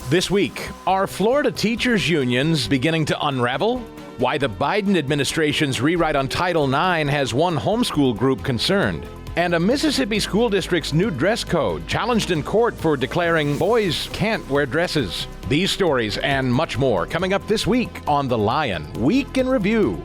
This week, are Florida teachers' unions beginning to unravel? Why the Biden administration's rewrite on Title IX has one homeschool group concerned. And a Mississippi school district's new dress code challenged in court for declaring boys can't wear dresses. These stories and much more coming up this week on The Lion Week in Review.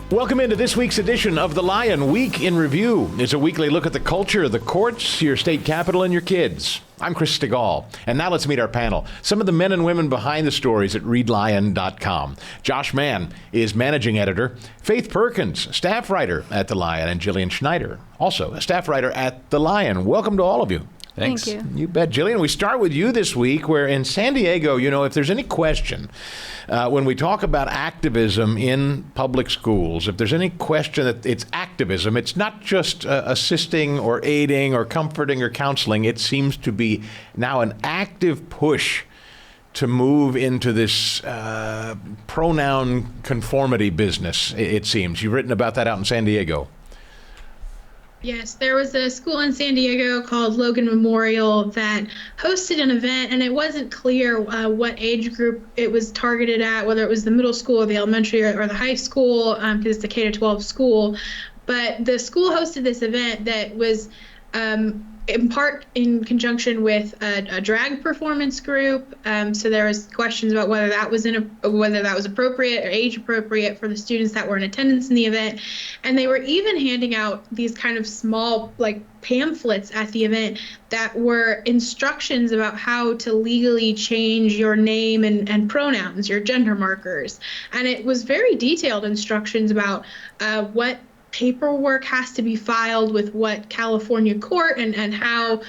Welcome into this week's edition of The Lion Week in Review. It's a weekly look at the culture, the courts, your state capitol, and your kids. I'm Chris Stegall, and now let's meet our panel. Some of the men and women behind the stories at readlion.com. Josh Mann is managing editor. Faith Perkins, staff writer at The Lion, and Jillian Schneider, also a staff writer at The Lion. Welcome to all of you. Thanks. Thank you. You bet. Jillian, we start with you this week, where in San Diego, if there's any question, when we talk about activism in public schools, if there's any question that it's activism, it's not just assisting or aiding or comforting or counseling. It seems to be now an active push to move into this pronoun conformity business, it seems. You've written about that out in San Diego. Yes, there was a school in San Diego called Logan Memorial that hosted an event, and it wasn't clear what age group it was targeted at, whether it was the middle school or the elementary or the high school, because it's a K-12 school. But the school hosted this event that was in part in conjunction with a drag performance group. So there was questions about whether that was appropriate or age appropriate for the students that were in attendance in the event. And they were even handing out these kind of small pamphlets at the event that were instructions about how to legally change your name and pronouns, your gender markers. And it was very detailed instructions about what paperwork has to be filed with what California court and how,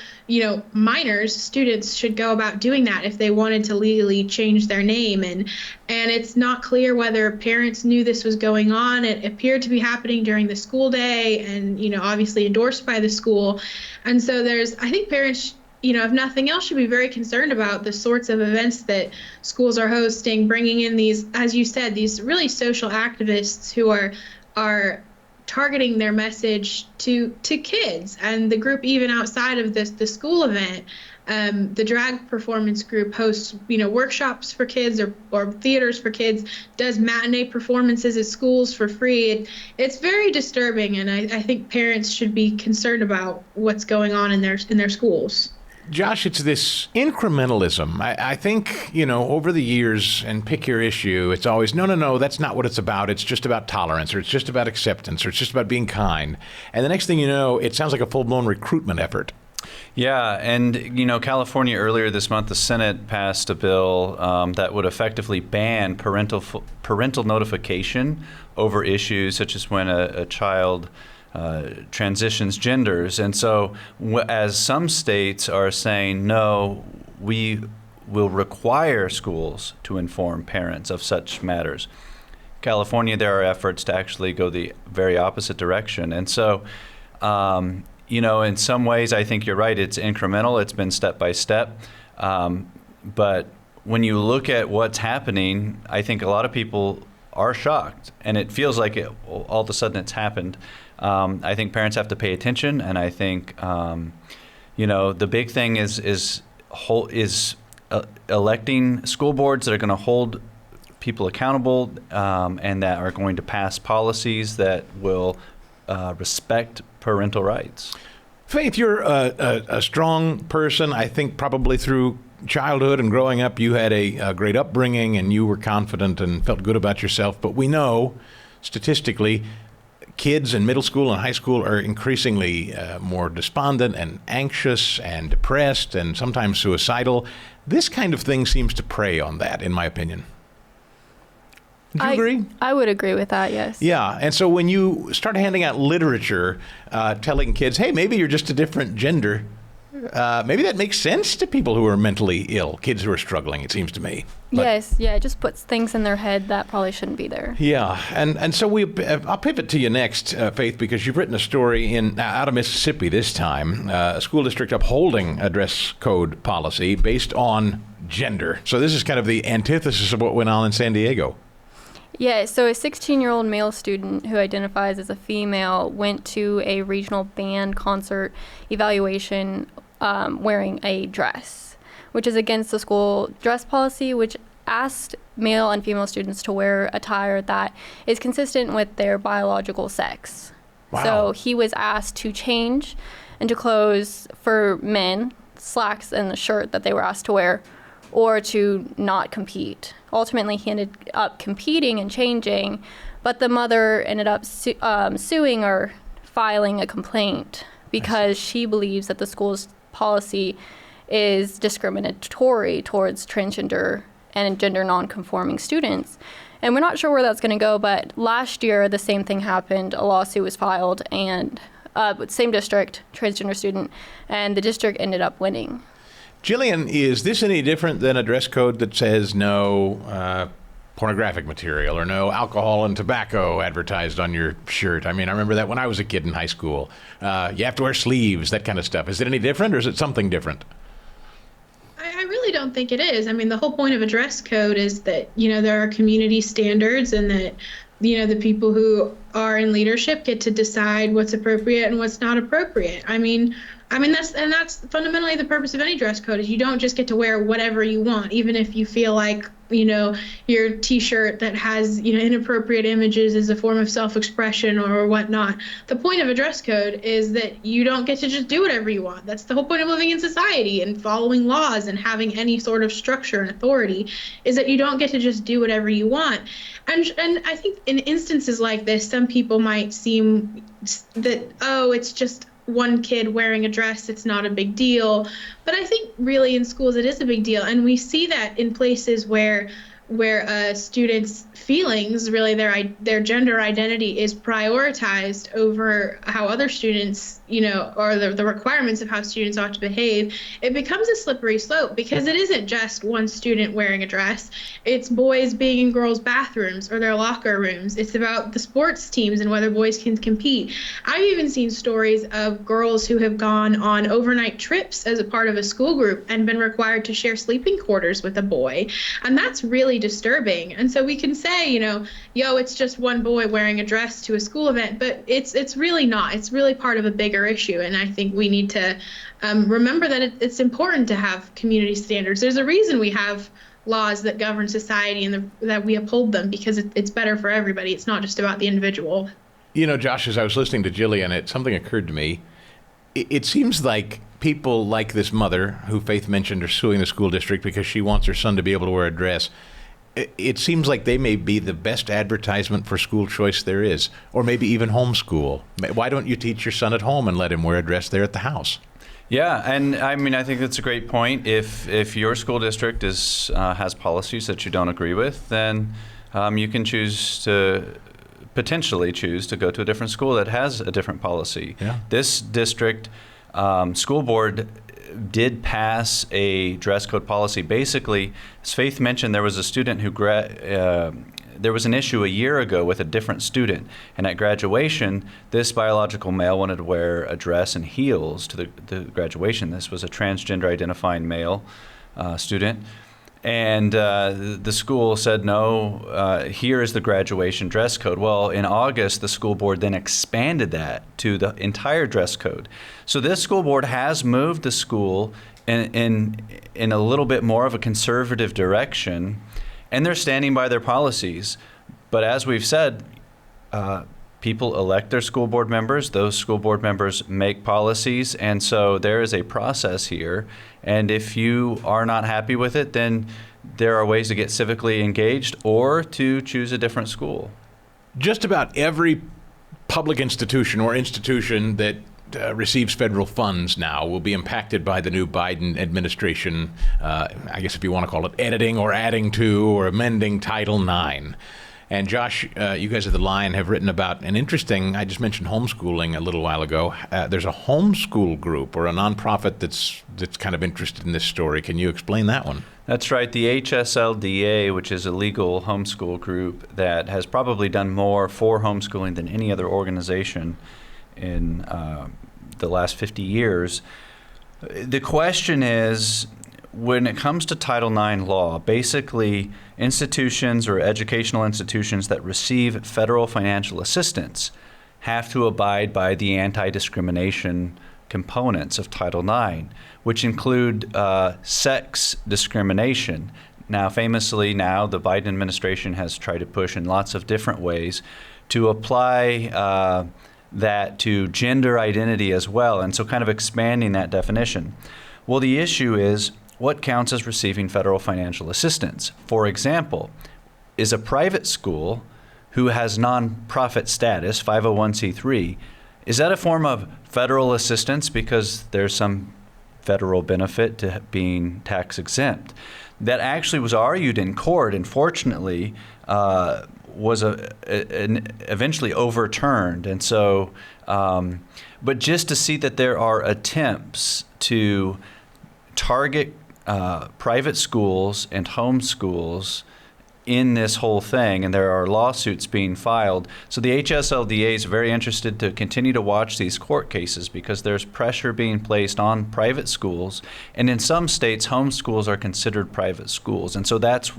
minors, students should go about doing that if they wanted to legally change their name. And it's not clear whether parents knew this was going on. It appeared to be happening during the school day and, obviously endorsed by the school. And so I think parents, if nothing else, should be very concerned about the sorts of events that schools are hosting, bringing in these, as you said, these really social activists who are targeting their message to kids, and the group even outside of the school event. The drag performance group hosts workshops for kids or theaters for kids, does matinee performances at schools for free. It's very disturbing, and I think parents should be concerned about what's going on in their schools. Josh, it's this incrementalism. I think, over the years, and pick your issue, it's always, no, that's not what it's about. It's just about tolerance, or it's just about acceptance, or it's just about being kind. And the next thing you know, it sounds like a full-blown recruitment effort. Yeah, and California earlier this month, the Senate passed a bill that would effectively ban parental notification over issues such as when a child transitions genders. And so as some states are saying, no, we will require schools to inform parents of such matters, California, there are efforts to actually go the very opposite direction. And so, in some ways, I think you're right. It's incremental. It's been step by step. But when you look at what's happening, I think a lot of people are shocked, and it feels like all of a sudden it's happened. I think parents have to pay attention, and I think the big thing is electing school boards that are going to hold people accountable and that are going to pass policies that will respect parental rights. Faith, you're a strong person. I think probably through childhood and growing up, you had a great upbringing and you were confident and felt good about yourself. But we know statistically, kids in middle school and high school are increasingly more despondent and anxious and depressed and sometimes suicidal. This kind of thing seems to prey on that, in my opinion. Would you agree? I would agree with that, yes. Yeah, and so when you start handing out literature telling kids, hey, maybe you're just a different gender, maybe that makes sense to people who are mentally ill, kids who are struggling, it seems to me. But, yes, it just puts things in their head that probably shouldn't be there. Yeah, and so I'll pivot to you next, Faith, because you've written a story out of Mississippi this time, a school district upholding a dress code policy based on gender. So this is kind of the antithesis of what went on in San Diego. Yeah, so a 16-year-old male student who identifies as a female went to a regional band concert evaluation wearing a dress. which is against the school dress policy, which asked male and female students to wear attire that is consistent with their biological sex. Wow. So he was asked to change into clothes for men, slacks and the shirt that they were asked to wear, or to not compete. Ultimately, he ended up competing and changing, but the mother ended up suing or filing a complaint because she believes that the school's policy is discriminatory towards transgender and gender non-conforming students. And we're not sure where that's going to go, but last year the same thing happened. A lawsuit was filed, and same district, transgender student, and the district ended up winning. Jillian, is this any different than a dress code that says no pornographic material or no alcohol and tobacco advertised on your shirt? I mean, I remember that when I was a kid in high school. You have to wear sleeves, that kind of stuff. Is it any different, or is it something different? I really don't think it is. I mean, the whole point of a dress code is that, there are community standards, and that, the people who are in leadership get to decide what's appropriate and what's not appropriate. I mean, that's fundamentally the purpose of any dress code, is you don't just get to wear whatever you want, even if you feel like, your T-shirt that has, inappropriate images is a form of self-expression or whatnot. The point of a dress code is that you don't get to just do whatever you want. That's the whole point of living in society and following laws and having any sort of structure and authority, is that you don't get to just do whatever you want. And I think in instances like this, some people might seem that, it's just one kid wearing a dress, it's not a big deal. But I think really in schools it is a big deal. And we see that in places where students' feelings, really their gender identity, is prioritized over how other students, or the requirements of how students ought to behave. It becomes a slippery slope, because it isn't just one student wearing a dress. It's boys being in girls' bathrooms or their locker rooms. It's about the sports teams and whether boys can compete. I've even seen stories of girls who have gone on overnight trips as a part of a school group and been required to share sleeping quarters with a boy. And that's really disturbing. And so we can say, it's just one boy wearing a dress to a school event, but it's really not. It's really part of a bigger issue. And I think we need to remember that it's important to have community standards. There's a reason we have laws that govern society, and that we uphold them, because it's better for everybody. It's not just about the individual. Josh, as I was listening to Jillian, something occurred to me. It seems like people like this mother, who Faith mentioned, are suing the school district because she wants her son to be able to wear a dress. It seems like they may be the best advertisement for school choice there is, or maybe even homeschool. Why don't you teach your son at home and let him wear a dress there at the house? Yeah, and I think that's a great point. If your school district has policies that you don't agree with, then you can potentially choose to go to a different school that has a different policy. Yeah. This district school board did pass a dress code policy. Basically, as Faith mentioned, there was a student who there was an issue a year ago with a different student, and at graduation, this biological male wanted to wear a dress and heels to the graduation. This was a transgender identifying male student. And the school said, no, here is the graduation dress code. Well, in August, the school board then expanded that to the entire dress code. So this school board has moved the school in a little bit more of a conservative direction, and they're standing by their policies. But as we've said, people elect their school board members. Those school board members make policies, and so there is a process here. And if you are not happy with it, then there are ways to get civically engaged or to choose a different school. Just about every public institution or institution that receives federal funds now will be impacted by the new Biden administration, I guess if you want to call it editing or adding to or amending Title IX. And Josh, you guys at The Line have written about an interesting, I just mentioned homeschooling a little while ago. There's a homeschool group or a nonprofit that's kind of interested in this story. Can you explain that one? That's right. The HSLDA, which is a legal homeschool group that has probably done more for homeschooling than any other organization in the last 50 years. The question is, when it comes to Title IX law, basically institutions or educational institutions that receive federal financial assistance have to abide by the anti-discrimination components of Title IX, which include sex discrimination. Now, famously, the Biden administration has tried to push in lots of different ways to apply that to gender identity as well, and so kind of expanding that definition. Well, the issue is what counts as receiving federal financial assistance. For example, is a private school who has nonprofit status, 501c3, is that a form of federal assistance because there's some federal benefit to being tax exempt? That actually was argued in court, and fortunately was eventually overturned. And so, but just to see that there are attempts to target private schools and homeschools in this whole thing, and there are lawsuits being filed. So the HSLDA is very interested to continue to watch these court cases because there's pressure being placed on private schools, and in some states, homeschools are considered private schools, and so that's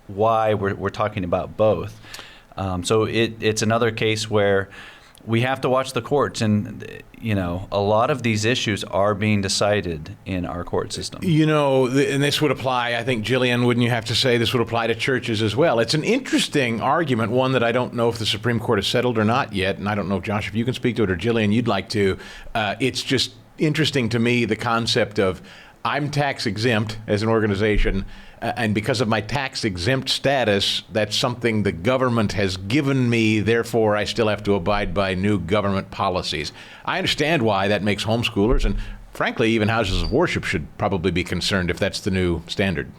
why we're talking about both. So it's another case where we have to watch the courts, and a lot of these issues are being decided in our court system. And this would apply, I think, Jillian, wouldn't you have to say this would apply to churches as well? It's an interesting argument, one that I don't know if the Supreme Court has settled or not yet, and I don't know, Josh, if you can speak to it, or Jillian, you'd like to. It's just interesting to me, the concept of I'm tax exempt as an organization, and because of my tax exempt status, that's something the government has given me, therefore I still have to abide by new government policies. I understand why that makes homeschoolers, and frankly, even houses of worship should probably be concerned if that's the new standard.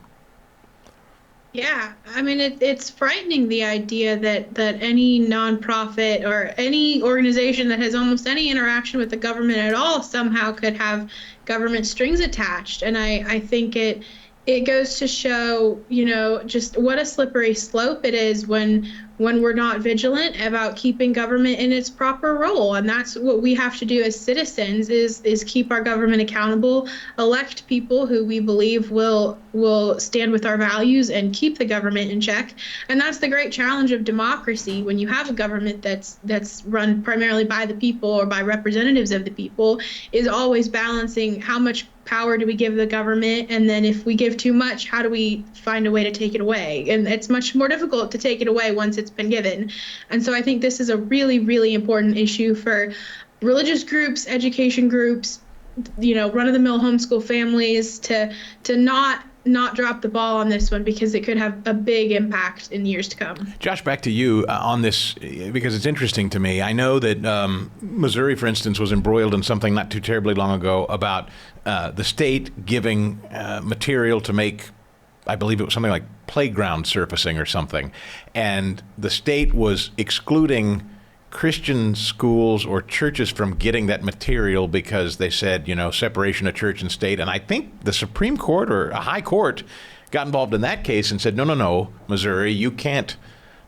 Yeah, I mean, it's frightening, the idea that any nonprofit or any organization that has almost any interaction with the government at all somehow could have government strings attached. And I think it goes to show, just what a slippery slope it is when we're not vigilant about keeping government in its proper role. And that's what we have to do as citizens is keep our government accountable, elect people who we believe will stand with our values and keep the government in check. And that's the great challenge of democracy. When you have a government that's run primarily by the people or by representatives of the people, is always balancing how much power do we give the government, and then if we give too much, how do we find a way to take it away? And it's much more difficult to take it away once it's been given. And so I think this is a really, really important issue for religious groups, education groups, run-of-the-mill homeschool families to not drop the ball on this one, because it could have a big impact in years to come. Josh, back to you on this, because it's interesting to me. I know that Missouri, for instance, was embroiled in something not too terribly long ago about the state giving material to make, I believe it was something like playground surfacing or something. And the state was excluding Christian schools or churches from getting that material because they said, separation of church and state. And I think the Supreme Court or a high court got involved in that case and said, no, Missouri, you can't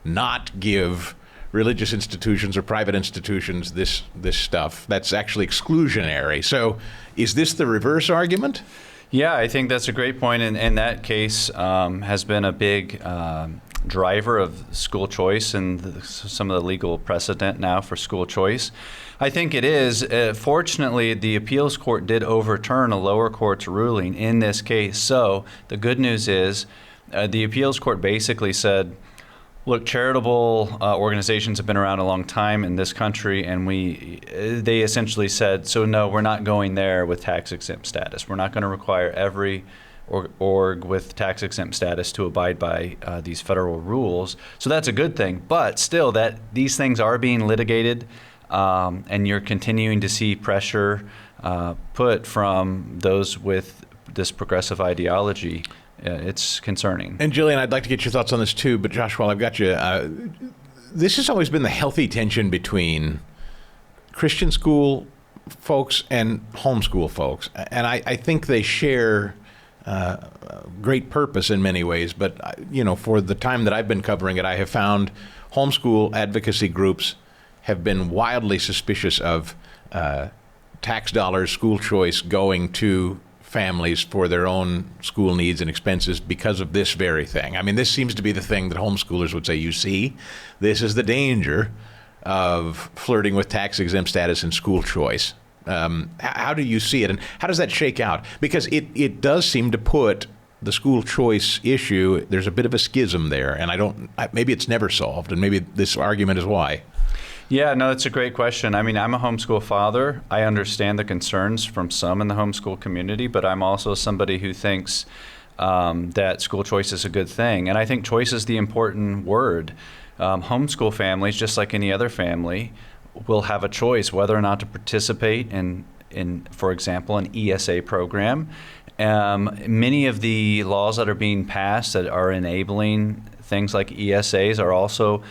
not give religious institutions or private institutions this stuff. That's actually exclusionary. So is this the reverse argument? Yeah, I think that's a great point. And that case has been a big driver of school choice and some of the legal precedent now for school choice. I think it is. Fortunately, the appeals court did overturn a lower court's ruling in this case. So the good news is the appeals court basically said, look, charitable organizations have been around a long time in this country, and they essentially said, so no, we're not going there with tax-exempt status. We're not going to require every org with tax-exempt status to abide by these federal rules. So that's a good thing. But still, that these things are being litigated, and you're continuing to see pressure put from those with this progressive ideology. It's concerning. And Jillian, I'd like to get your thoughts on this too, but Josh, while I've got you, this has always been the healthy tension between Christian school folks and homeschool folks. And I think they share great purpose in many ways, but for the time that I've been covering it, I have found homeschool advocacy groups have been wildly suspicious of tax dollars, school choice going to families for their own school needs and expenses because of this very thing. I mean, this seems to be the thing that homeschoolers would say, you see, this is the danger of flirting with tax-exempt status and school choice. How do you see it, and how does that shake out? Because it does seem to put the school choice issue, there's a bit of a schism there, and maybe it's never solved, and maybe this argument is why. Yeah, no, it's a great question. I mean, I'm a homeschool father. I understand the concerns from some in the homeschool community, but I'm also somebody who thinks that school choice is a good thing. And I think choice is the important word. Homeschool families, just like any other family, will have a choice whether or not to participate in for example, an ESA program. Many of the laws that are being passed that are enabling things like ESAs are also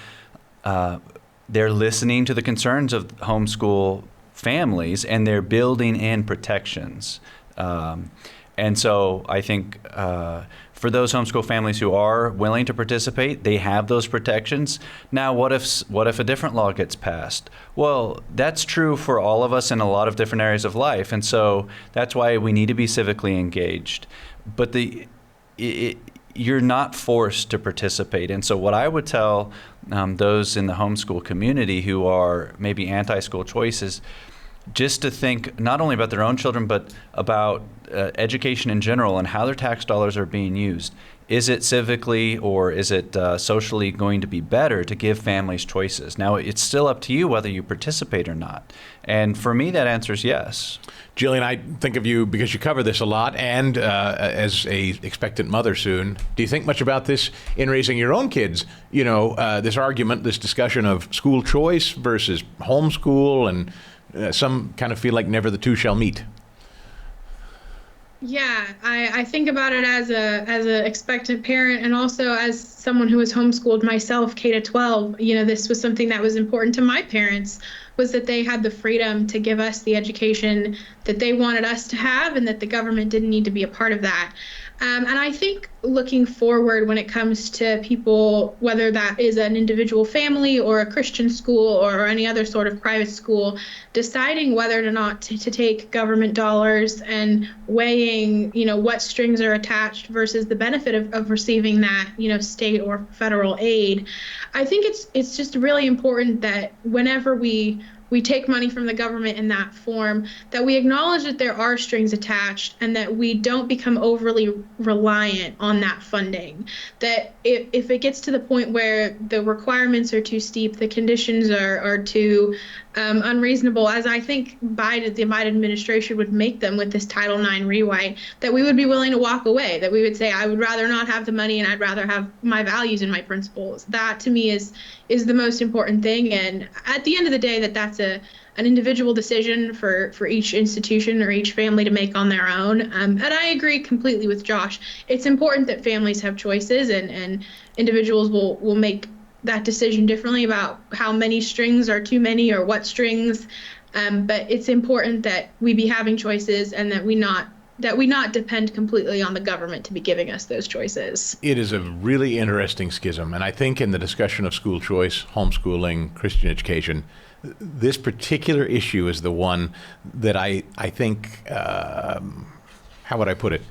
they're listening to the concerns of homeschool families, and they're building in protections. And so I think for those homeschool families who are willing to participate, they have those protections. Now, what if a different law gets passed? Well, that's true for all of us in a lot of different areas of life, and so that's why we need to be civically engaged. But you're not forced to participate. And so what I would tell those in the homeschool community who are maybe anti-school choice is just to think not only about their own children, but about education in general and how their tax dollars are being used. Is it civically or is it socially going to be better to give families choices? Now, it's still up to you whether you participate or not. And for me, that answer is yes. Jillian, I think of you because you cover this a lot, and as a expectant mother soon. Do you think much about this in raising your own kids? You know, this argument, this discussion of school choice versus homeschool, and some kind of feel like never the two shall meet. Yeah, I think about it as a expectant parent, and also as someone who was homeschooled myself, K to 12. You know, this was something that was important to my parents, was that they had the freedom to give us the education that they wanted us to have, and that the government didn't need to be a part of that. And I think looking forward when it comes to people, whether that is an individual family or a Christian school or any other sort of private school, deciding whether or not to take government dollars and weighing, you know, what strings are attached versus the benefit of receiving that, you know, state or federal aid. I think it's just really important that whenever we take money from the government in that form, that we acknowledge that there are strings attached and that we don't become overly reliant on that funding. That if it gets to the point where the requirements are too steep, the conditions are too unreasonable, as I think the Biden administration would make them with this Title IX rewrite, that we would be willing to walk away, that we would say, I would rather not have the money and I'd rather have my values and my principles. That to me is the most important thing. And at the end of the day, that's an individual decision for each institution or each family to make on their own. And I agree completely with Josh. It's important that families have choices, and individuals will make that decision differently about how many strings are too many or what strings. But it's important that we be having choices, and that we not depend completely on the government to be giving us those choices. It is a really interesting schism, and I think in the discussion of school choice, homeschooling, Christian education, this particular issue is the one that I think, how would I put it,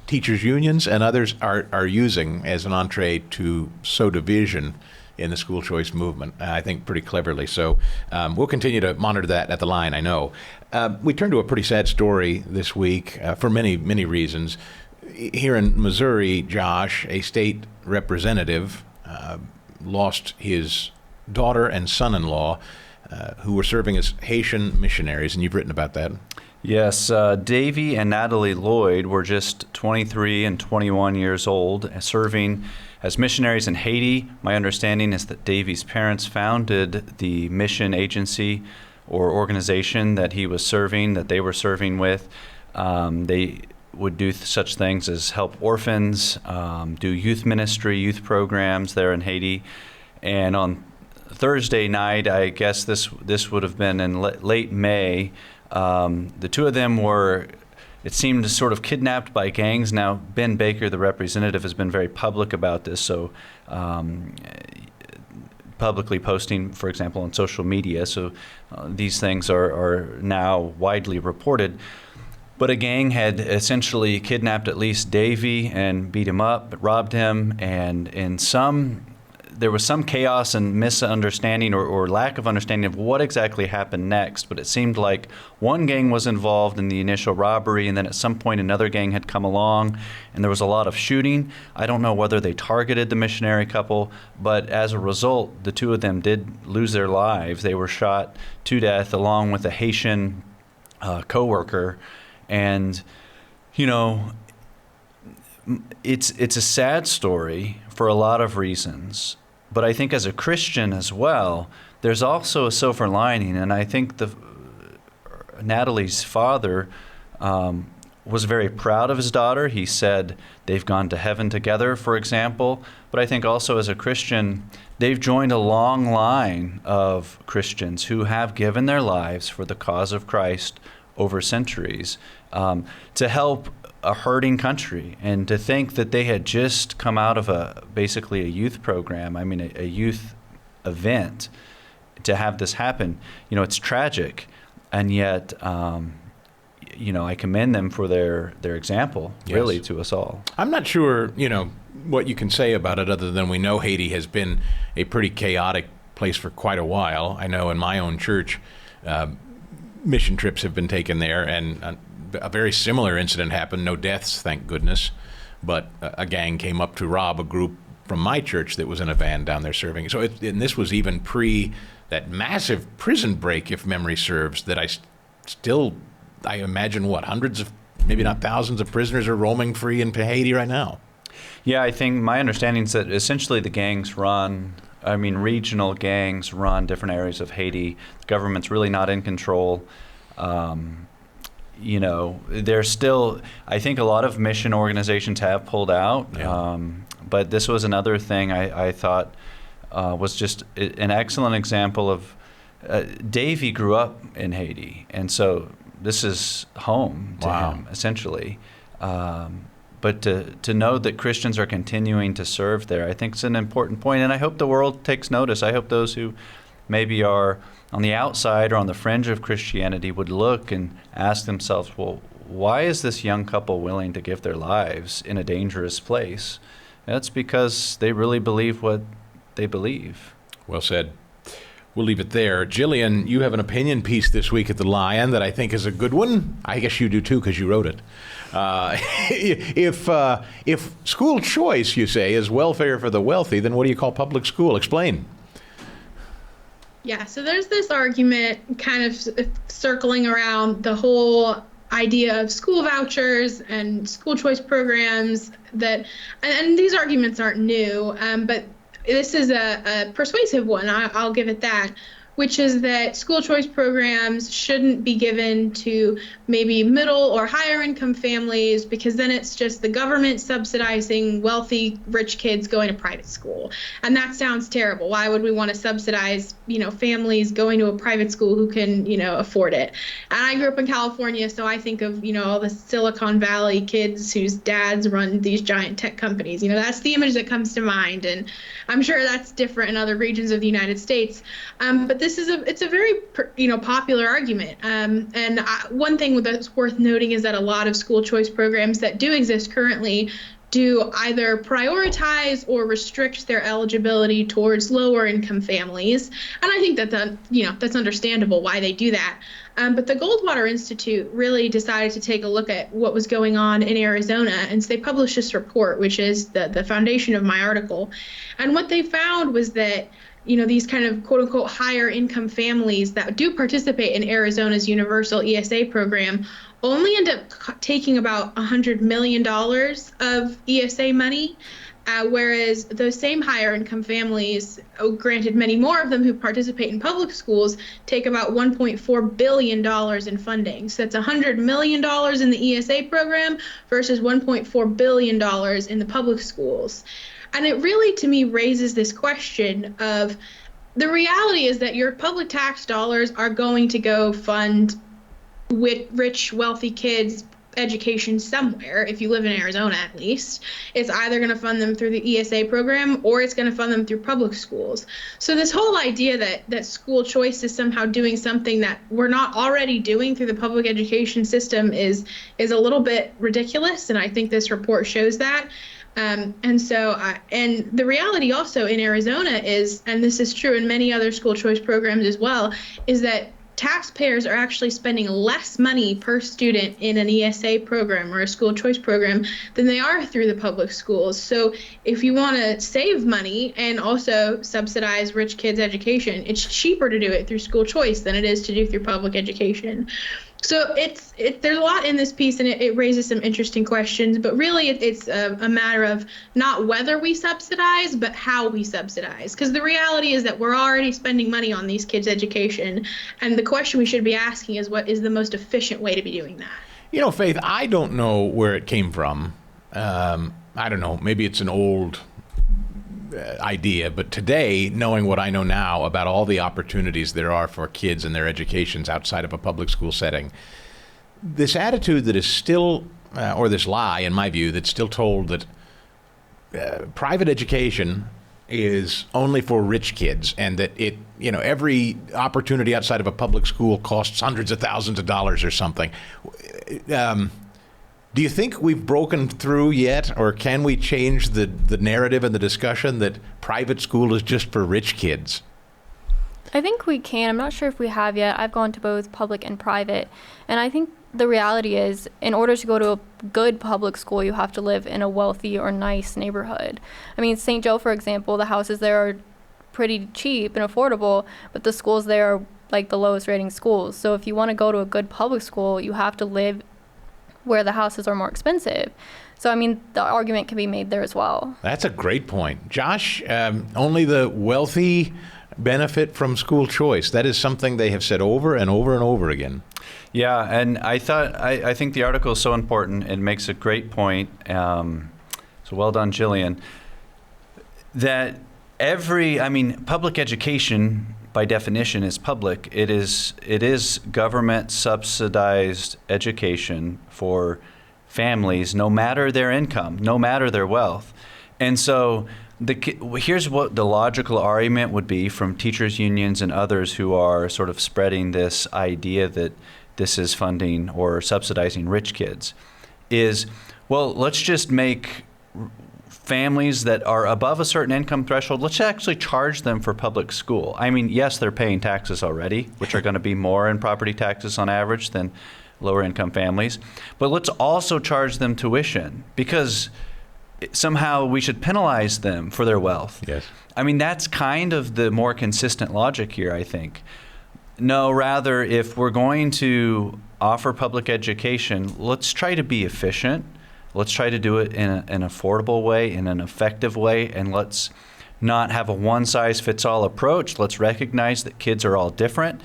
teachers' unions and others are using as an entree to sow division in the school choice movement, I think pretty cleverly. So we'll continue to monitor that at the line, I know. We turn to a pretty sad story this week for many, many reasons. Here in Missouri, Josh, a state representative, lost his daughter and son-in-law who were serving as Haitian missionaries, and you've written about that. Yes, Davy and Natalie Lloyd were just 23 and 21 years old, serving as missionaries in Haiti. My understanding is that Davy's parents founded the mission agency or organization that he was serving, that they were serving with. They would do such things as help orphans, do youth ministry, youth programs there in Haiti. And on Thursday night, I guess this would have been in late May, the two of them were, it seemed, sort of kidnapped by gangs. Now, Ben Baker, the representative, has been very public about this, so publicly posting, for example, on social media. So these things are now widely reported. But a gang had essentially kidnapped at least Davy and beat him up, robbed him, and in some there was some chaos and misunderstanding or lack of understanding of what exactly happened next. But it seemed like one gang was involved in the initial robbery, and then at some point another gang had come along, and there was a lot of shooting. I don't know whether they targeted the missionary couple, but as a result, the two of them did lose their lives. They were shot to death along with a Haitian co-worker. And, you know, it's a sad story for a lot of reasons, but I think as a Christian as well, there's also a silver lining. And I think Natalie's father was very proud of his daughter. He said they've gone to heaven together, for example. But I think also as a Christian, they've joined a long line of Christians who have given their lives for the cause of Christ over centuries to help a hurting country. And to think that they had just come out of basically a youth program, a youth event, to have this happen, you know, it's tragic. And yet, you know, I commend them for their example, really, to us all. I'm not sure, you know, what you can say about it other than we know Haiti has been a pretty chaotic place for quite a while. I know in my own church, mission trips have been taken there, and a very similar incident happened. No deaths, thank goodness, but a gang came up to rob a group from my church that was in a van down there serving. So and this was even pre that massive prison break, if memory serves, that I imagine, hundreds of, maybe not thousands of prisoners are roaming free in Haiti right now. Yeah, I think my understanding is that essentially the gangs regional gangs run different areas of Haiti. The government's really not in control. You know, there's still, I think a lot of mission organizations have pulled out. Yeah. But this was another thing I thought was just an excellent example of, Davey grew up in Haiti, and so this is home to him, essentially. But to know that Christians are continuing to serve there, I think is an important point. And I hope the world takes notice. I hope those who maybe are on the outside or on the fringe of Christianity would look and ask themselves, well, why is this young couple willing to give their lives in a dangerous place? That's because they really believe what they believe. Well said. We'll leave it there. Jillian, you have an opinion piece this week at the Lion that I think is a good one. I guess you do too, because you wrote it. If school choice, you say, is welfare for the wealthy, then what do you call public school? Explain. Yeah, so there's this argument kind of circling around the whole idea of school vouchers and school choice programs and these arguments aren't new, but this is a persuasive one, I'll give it that, which is that school choice programs shouldn't be given to maybe middle or higher income families, because then it's just the government subsidizing wealthy, rich kids going to private school. And that sounds terrible. Why would we want to subsidize, families going to a private school who can, afford it? And I grew up in California, so I think of, all the Silicon Valley kids whose dads run these giant tech companies. That's the image that comes to mind. And I'm sure that's different in other regions of the United States. But it's a very, popular argument. One thing that's worth noting is that a lot of school choice programs that do exist currently do either prioritize or restrict their eligibility towards lower income families. And I think that's understandable why they do that. But the Goldwater Institute really decided to take a look at what was going on in Arizona. And so they published this report, which is the foundation of my article. And what they found was that these kind of quote unquote higher income families that do participate in Arizona's universal ESA program only end up taking about $100 million of ESA money, whereas those same higher income families, granted many more of them who participate in public schools, take about $1.4 billion in funding. So that's $100 million in the ESA program versus $1.4 billion in the public schools. And it really, to me, raises this question of the reality is that your public tax dollars are going to go fund rich, wealthy kids' education somewhere. If you live in Arizona, at least, it's either going to fund them through the ESA program or it's going to fund them through public schools. So this whole idea that school choice is somehow doing something that we're not already doing through the public education system is a little bit ridiculous. And I think this report shows that. And the reality also in Arizona is, and this is true in many other school choice programs as well, is that taxpayers are actually spending less money per student in an ESA program or a school choice program than they are through the public schools. So if you want to save money and also subsidize rich kids' education, it's cheaper to do it through school choice than it is to do through public education. So there's a lot in this piece, and it raises some interesting questions, but really it's a matter of not whether we subsidize, but how we subsidize. Because the reality is that we're already spending money on these kids' education, and the question we should be asking is what is the most efficient way to be doing that? You know, Faith, I don't know where it came from. I don't know, maybe it's an old idea, but today, knowing what I know now about all the opportunities there are for kids and their educations outside of a public school setting, this attitude that is still, or this lie, in my view, that's still told that private education is only for rich kids and that every opportunity outside of a public school costs hundreds of thousands of dollars or something. Do you think we've broken through yet, or can we change the narrative and the discussion that private school is just for rich kids? I think we can. I'm not sure if we have yet. I've gone to both public and private. And I think the reality is, in order to go to a good public school, you have to live in a wealthy or nice neighborhood. I mean, St. Joe, for example, the houses there are pretty cheap and affordable, but the schools there are like the lowest rating schools. So if you want to go to a good public school, you have to live where the houses are more expensive. So, I mean, the argument can be made there as well. That's a great point. Josh, only the wealthy benefit from school choice. That is something they have said over and over and over again. Yeah, and I think the article is so important. It makes a great point. So well done, Jillian. That public education by definition is public. It is government subsidized education for families, no matter their income, no matter their wealth. And so here's what the logical argument would be from teachers unions and others who are sort of spreading this idea that this is funding or subsidizing rich kids is, well, let's just make families that are above a certain income threshold, let's actually charge them for public school. I mean, yes, they're paying taxes already, which are going to be more in property taxes on average than lower income families. But let's also charge them tuition, because somehow we should penalize them for their wealth. Yes. I mean, that's kind of the more consistent logic here, I think. No, rather, if we're going to offer public education, let's try to be efficient. Let's try to do it in an affordable way, in an effective way, and let's not have a one-size-fits-all approach. Let's recognize that kids are all different,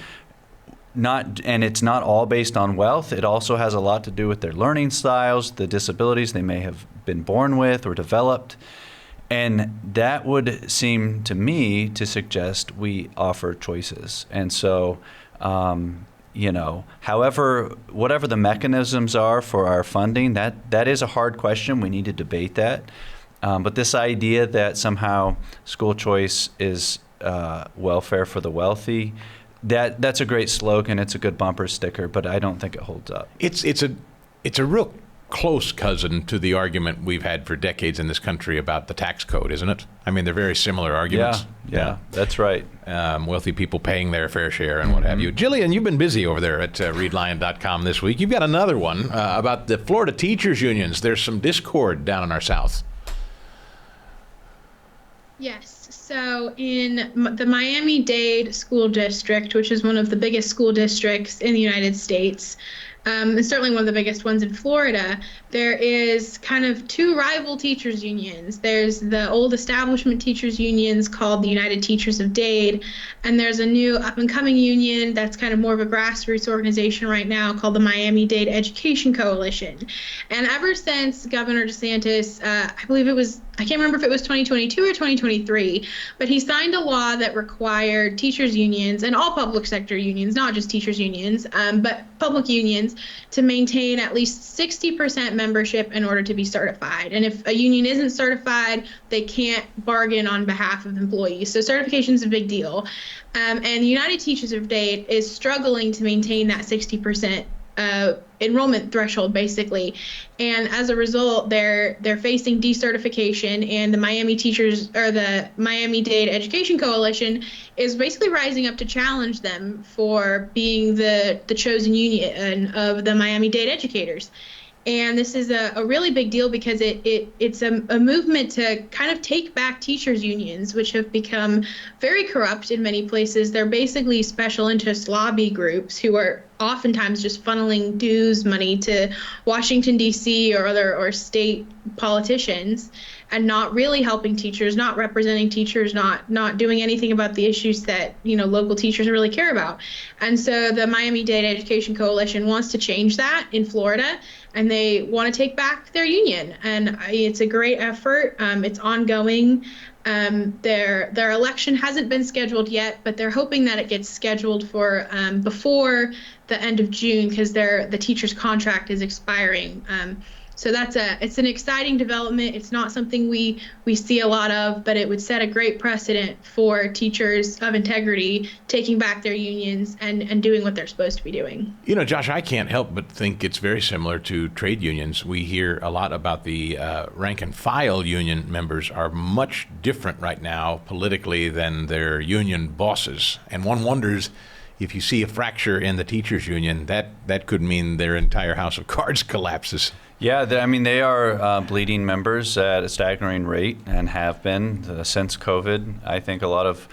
and it's not all based on wealth. It also has a lot to do with their learning styles, the disabilities they may have been born with or developed, and that would seem to me to suggest we offer choices. And so, whatever the mechanisms are for our funding, that is a hard question. We need to debate that. But this idea that somehow school choice is welfare for the wealthy, that's a great slogan. It's a good bumper sticker, but I don't think it holds up. It's a real close cousin to the argument we've had for decades in this country about the tax code, isn't it? I mean, they're very similar arguments. Yeah, that's right. Wealthy people paying their fair share and what have you. Jillian, you've been busy over there at readlion.com this week. You've got another one about the Florida teachers unions. There's some discord down in our South. Yes. So in the Miami-Dade School District, which is one of the biggest school districts in the United States, and certainly one of the biggest ones in Florida, there is kind of two rival teachers unions. There's the old establishment teachers unions called the United Teachers of Dade, and there's a new up-and-coming union that's kind of more of a grassroots organization right now called the Miami-Dade Education Coalition. And ever since Governor DeSantis, I can't remember if it was 2022 or 2023, but he signed a law that required teachers unions and all public sector unions, not just teachers unions, but public unions, to maintain at least 60% membership in order to be certified. And if a union isn't certified, they can't bargain on behalf of employees. So certification is a big deal. And the United Teachers of Dade is struggling to maintain that 60% enrollment threshold, basically. And as a result, they're facing decertification, and the Miami-Dade Education Coalition is basically rising up to challenge them for being the chosen union of the Miami-Dade educators. And this is a really big deal because it's a movement to kind of take back teachers' unions, which have become very corrupt in many places. They're basically special interest lobby groups who are oftentimes just funneling dues money to Washington, D.C. or state politicians, and not really helping teachers, not representing teachers, not doing anything about the issues that local teachers really care about. And so the Miami-Dade Education Coalition wants to change that in Florida, and they want to take back their union. And it's a great effort. It's ongoing. Their election hasn't been scheduled yet, but they're hoping that it gets scheduled for before the end of June, because the teacher's contract is expiring. So it's an exciting development. It's not something we see a lot of, but it would set a great precedent for teachers of integrity taking back their unions and doing what they're supposed to be doing. Josh, I can't help but think it's very similar to trade unions. We hear a lot about the rank and file union members are much different right now politically than their union bosses. And one wonders, if you see a fracture in the teachers union, that could mean their entire house of cards collapses. Yeah, they are bleeding members at a staggering rate and have been since COVID. I think a lot of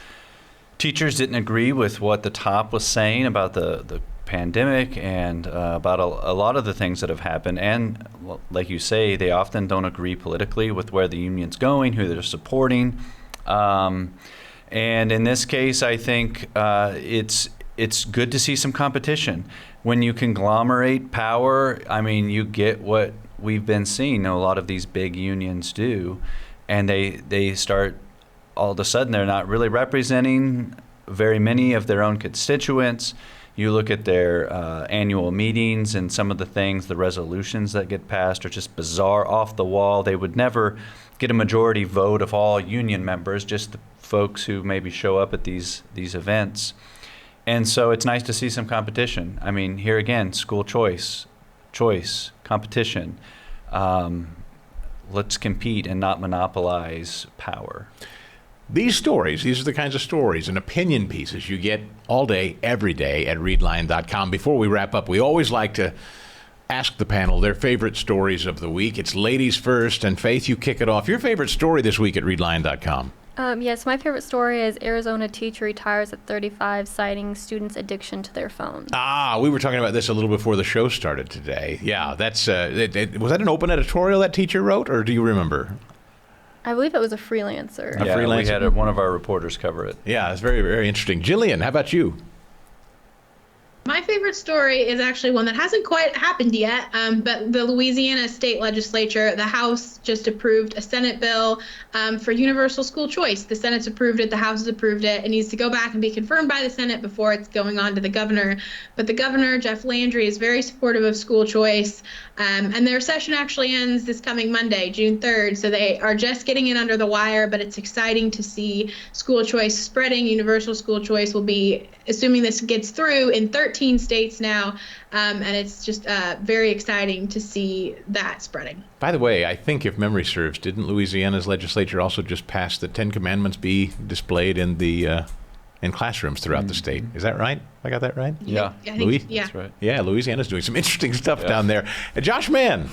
teachers didn't agree with what the top was saying about the pandemic and about a lot of the things that have happened. And like you say, they often don't agree politically with where the union's going, who they're supporting. And in this case, I think it's good to see some competition. When you conglomerate power, you get what we've been seeing a lot of these big unions do, and they start, all of a sudden, they're not really representing very many of their own constituents. You look at their annual meetings, and some of the things, the resolutions that get passed are just bizarre, off the wall. They would never get a majority vote of all union members, just the folks who maybe show up at these events. And so it's nice to see some competition. Here again, school choice, competition. Let's compete and not monopolize power. These are the kinds of stories and opinion pieces you get all day, every day at readline.com. Before we wrap up, we always like to ask the panel their favorite stories of the week. It's ladies first, and Faith, you kick it off. Your favorite story this week at readline.com. Yes, my favorite story is Arizona teacher retires at 35, citing students' addiction to their phones. We were talking about this a little before the show started today. Yeah, that's was that an open editorial that teacher wrote, or do you remember? I believe it was a freelancer. We had one of our reporters cover it. Yeah, it's very, very interesting. Jillian, how about you? My favorite story is actually one that hasn't quite happened yet, but the Louisiana State Legislature, the House just approved a Senate bill for universal school choice. The Senate's approved it, the House has approved it. It needs to go back and be confirmed by the Senate before it's going on to the governor. But the governor, Jeff Landry, is very supportive of school choice, and their session actually ends this coming Monday, June 3rd. So they are just getting it under the wire, but it's exciting to see school choice spreading. Universal school choice will be, assuming this gets through, in 13 states now, and it's just very exciting to see that spreading. By the way, I think if memory serves, didn't Louisiana's legislature also just pass the Ten Commandments be displayed in the in classrooms throughout the state? Is that right? I got that right? Yeah. That's right. Yeah, Louisiana's doing some interesting stuff down there. Josh Mann.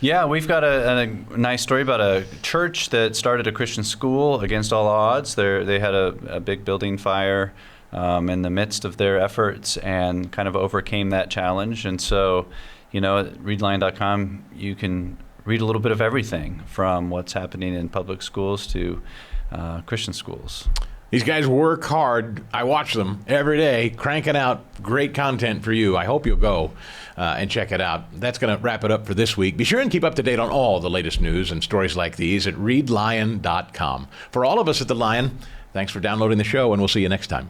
Yeah, we've got a nice story about a church that started a Christian school against all odds. They had a big building fire in the midst of their efforts and kind of overcame that challenge. And so, at readline.com, you can read a little bit of everything from what's happening in public schools to Christian schools. These guys work hard. I watch them every day, cranking out great content for you. I hope you'll go and check it out. That's going to wrap it up for this week. Be sure and keep up to date on all the latest news and stories like these at readlion.com. For all of us at The Lion, thanks for downloading the show, and we'll see you next time.